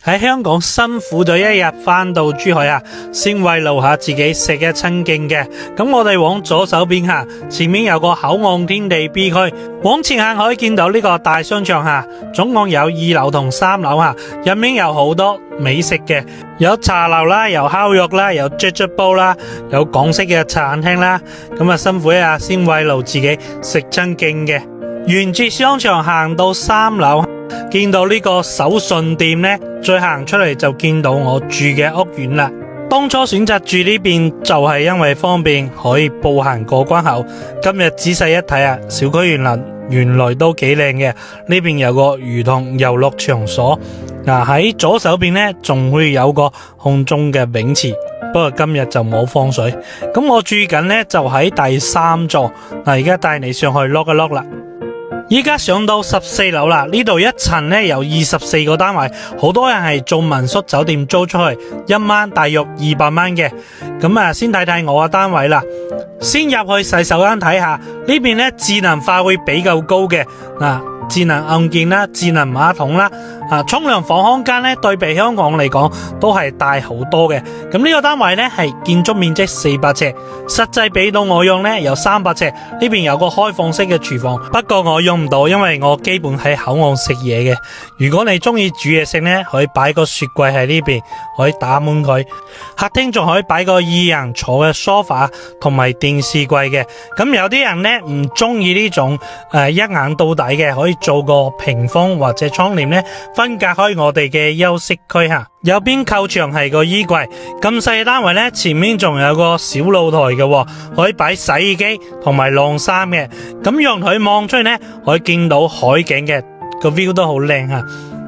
喺香港辛苦咗一日，翻到珠海啊，先慰勞下自己食一餐勁嘅。咁我哋往左手邊下，前面有個口岸天地 B 區，往前行可以見到呢個大商場下，總共有2樓同3樓下，入面有好多美食嘅，有茶樓啦，有烤肉啦，有啫啫煲啦，有港式嘅餐廳啦。咁啊辛苦一日先慰勞自己食餐勁嘅。沿住商場行到3樓，見到呢個手信店呢，再行出嚟就見到我住嘅屋苑啦。當初選擇住呢邊就係因為方便，可以步行過關口。今日仔細一睇啊，小區原來都幾靚嘅。呢邊有個兒童遊樂場所，喺左手邊呢仲會有個空中嘅泳池，不過今日就冇放水。咁我住緊呢就喺第3座，而家帶你上去碌一碌啦。依家上到14樓啦，呢度一層呢有24個單位，好多人係做民宿酒店租出去，一晚大約200蚊嘅。咁啊，先睇睇我嘅單位啦。先入去洗手間睇下，呢邊呢智能化會比較高嘅，智能按鍵啦，智能馬桶啦，沖涼房空間呢對比香港嚟講都係大好多嘅。咁呢個單位呢係建築面積400尺，實際俾到我用呢有300尺。呢邊有個開放式嘅廚房，不過我用唔到，因為我基本喺口岸食嘢嘅。如果你中意煮嘢食呢，可以擺個雪櫃喺呢邊，可以打滿佢。客廳仲可以擺個2人坐嘅梳化同埋電視櫃嘅。咁有啲人呢唔中意呢種一眼到底嘅，可以做個屏風或者窗簾呢，分隔開我哋嘅休息區下。右邊靠牆係個衣櫃，咁細嘅單位呢，前面仲有個小露台嘅，可以擺洗衣機同埋晾衫嘅。咁陽台望出去呢，可以見到海景嘅，個 view 都好靚吓。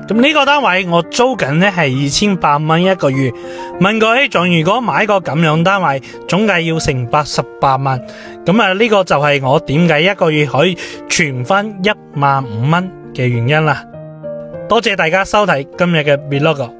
咁呢個單位我租緊呢係2800蚊一個月。問過希總，如果買個咁樣單位，總計要成88萬。咁啊，呢個就係我點解一個月可以存翻15000蚊嘅原因啦。多謝大家收睇今日嘅 vlog。